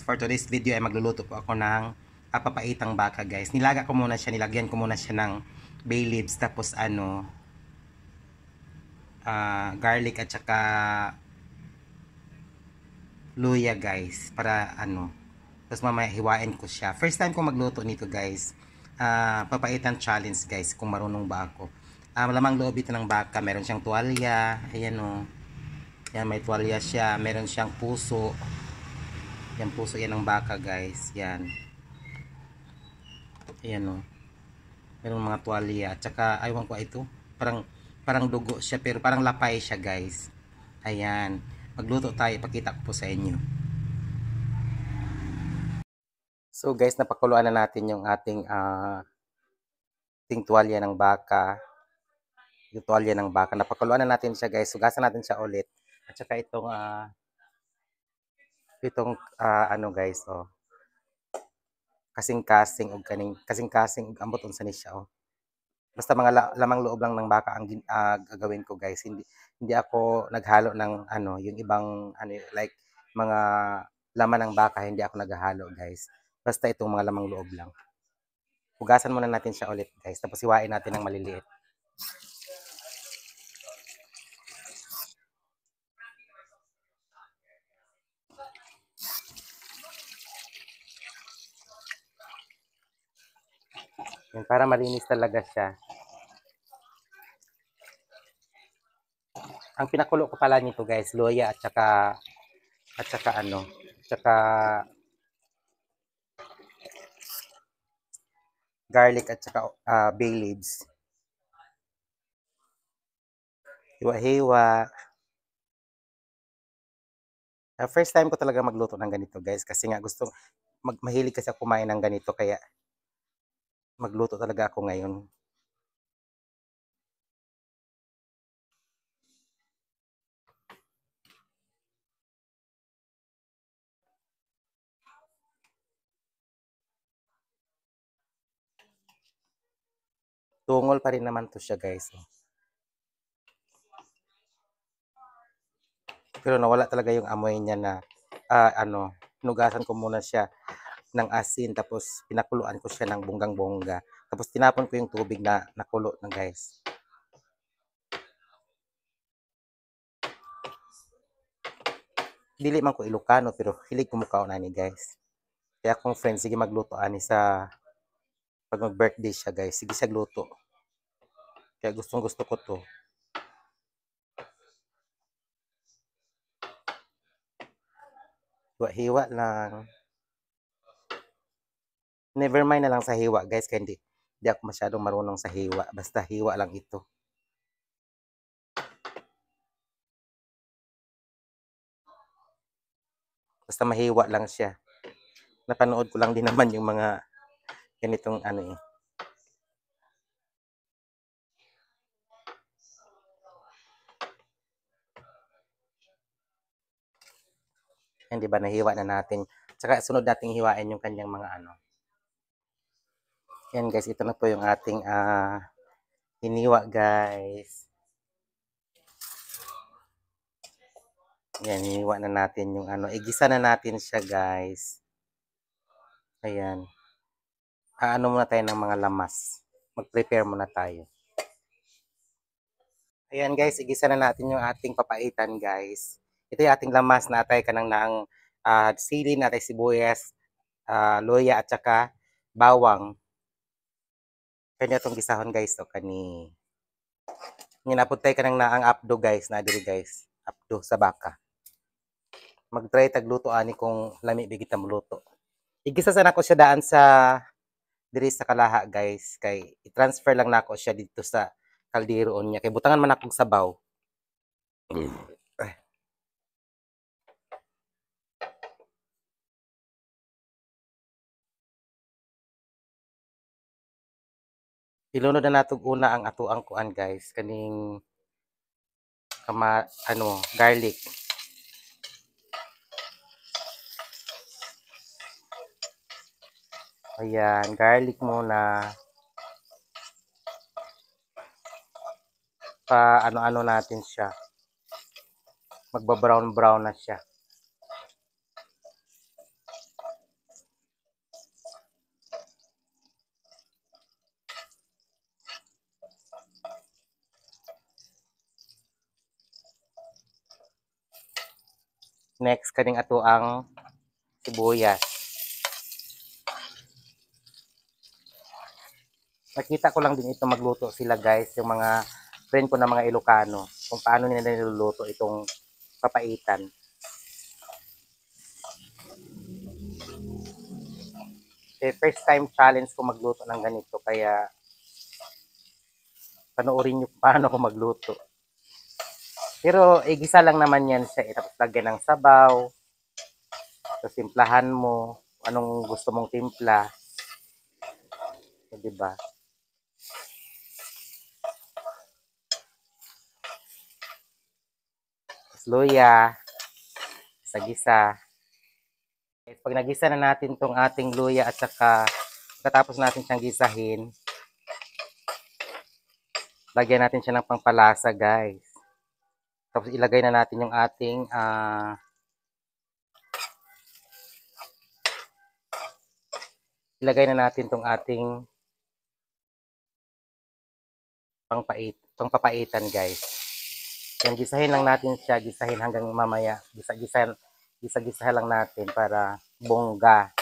For today's video ay magluluto po ako ng papaitang baka guys. Nilaga ko muna siya, nilagyan ko muna siya ng bay leaves tapos garlic at saka luya guys para tapos mamaya hiwain ko siya. First time ko magluto nito guys. Papaitan challenge guys kung marunong ba ako. Malamang loob ito ng baka, meron siyang tuwalya, ayan o. Yan, may tuwalya siya, meron siyang puso. Yan, puso yan ng baka guys. Yan. Ayan o. Meron mga tuwalya. At saka, aywan ko ito. Parang dugo siya, pero parang lapay siya guys. Ayan. Magluto tayo, ipakita ko po sa inyo. So guys, napakuluan na natin yung ating tuwalya ng baka. Yung tuwalya ng baka. Napakuluan na natin siya guys. Sugasan natin siya ulit. At saka guys, oh. Kasing-kasing og kasing-kasing og ambot unsa ni siya, oh. Basta mga lamang loob lang ng baka ang gagawin ko guys. Hindi ako naghalo ng yung ibang like mga laman ng baka, hindi ako naghahalo guys. Basta itong mga lamang loob lang. Hugasan muna natin siya ulit guys. Tapos hiwain natin ng maliliit. Yan, para malinis talaga siya. Ang pinakulo ko pala nito guys, loya at saka garlic at saka bay leaves. Hiwa-hiwa. First time ko talaga magluto ng ganito guys kasi nga mahilig kasi ako kumain ng ganito kaya magluto talaga ako ngayon. Tungol pa rin naman to siya guys. Pero nawala talaga yung amoy niya na hinugasan ko muna siya ng asin tapos pinakuluan ko siya ng bonggang-bongga. Tapos tinapon ko yung tubig na nakulo na guys. Dili man ko Ilocano pero hilig kumukaw na ni guys. Kaya akong friend, sige magluto ani sa pag mag-birthday siya guys. Sige siya gluto. Kaya gustong gusto ko to. Hiwa lang. Never mind na lang sa hiwa guys. Kaya hindi ako masyadong marunong sa hiwa. Basta hiwa lang ito. Basta mahiwa lang siya. Napanood ko lang din naman yung mga ganitong Hindi ba nahiwa na natin. Tsaka sunod nating hiwain yung kanyang mga Yan guys, ito na po yung ating hiniwa guys. Yan, hiniwa na natin yung igisa na natin siya guys. Ayan. Muna tayo ng mga lamas. Mag-prepare muna tayo. Ayan guys, igisa na natin yung ating papaitan guys. Ito yung ating lamas na atay kanang naang sili, natay sibuyas, luya at saka bawang. Kanya itong gisahon guys. So, Naputay ka nang naang apdo guys. Na diri guys. Apdo sa baka. Mag-try tagluto ani kung lami bigit ang luto. Igisa sana ko siya daan sa diri sa kalaha guys. Kay i-transfer lang nako siya dito sa kaldero niya. Kay butangan man akong sabaw. Ilunod na natog una ang atuang kuan guys. Kaning garlic. Ayan, garlic muna. Ano natin siya. Magba-brown na siya. Next kaning ato ang sibuyas. Nakita ko lang din ito magluto sila guys, yung mga friend ko na mga Ilocano, kung paano nila niluluto itong papaitan. First time challenge ko magluto ng ganito, kaya panoorin nyo paano ko magluto. Pero igisa lang naman yan siya, tapos lagyan ng sabaw, tapos timplahan mo, anong gusto mong timpla. So, diba? Tapos luya, gisa-gisa. Pag nagisa na natin tong ating luya at saka pagkatapos natin siyang gisahin, lagyan natin siya ng pangpalasa guys. Tapos ilagay na natin yung ating ilagay na natin tong ating pangpapaitan guys. Yan, gisahin lang natin siya, gisahin hanggang mamaya. Gisa-gisa lang natin para bongga.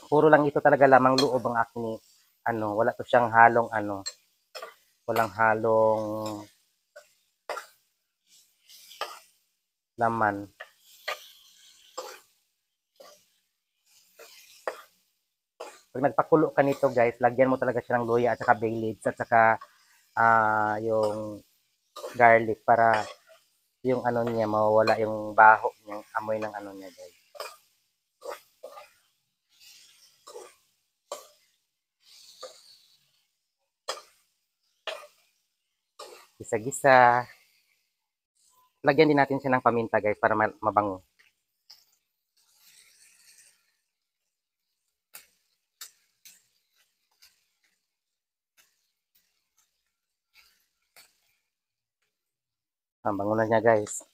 Puro lang ito talaga lamang loob ang aking wala to siyang halong walang halong laman. Pag nagpakulo ka nito guys, lagyan mo talaga siya ng luya at saka bay leaves at saka yung garlic para yung niya mawawala yung baho yung amoy ng niya guys. Gisa-gisa. Lagyan din natin siya ng paminta guys para mabango. Ang bango na niya guys.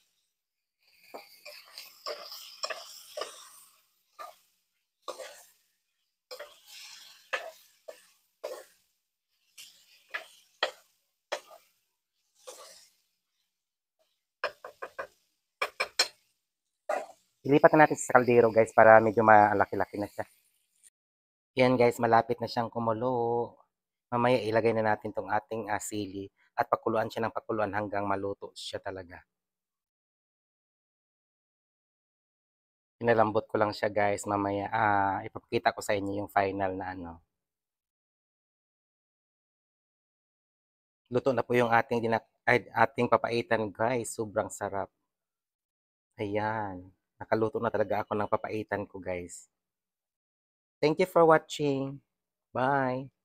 Ilipat na natin sa kaldero guys para medyo malaki-laki na siya. Yan guys, malapit na siyang kumulo. Mamaya ilagay na natin tong ating sili at pakuluan siya ng pakuluan hanggang maluto siya talaga. Pinalambot ko lang siya guys, mamaya ipapakita ko sa inyo yung final na Luto na po yung ating papaitan guys, sobrang sarap. Ayan, nakaluto na talaga ako ng papaitan ko guys. Thank you for watching. Bye!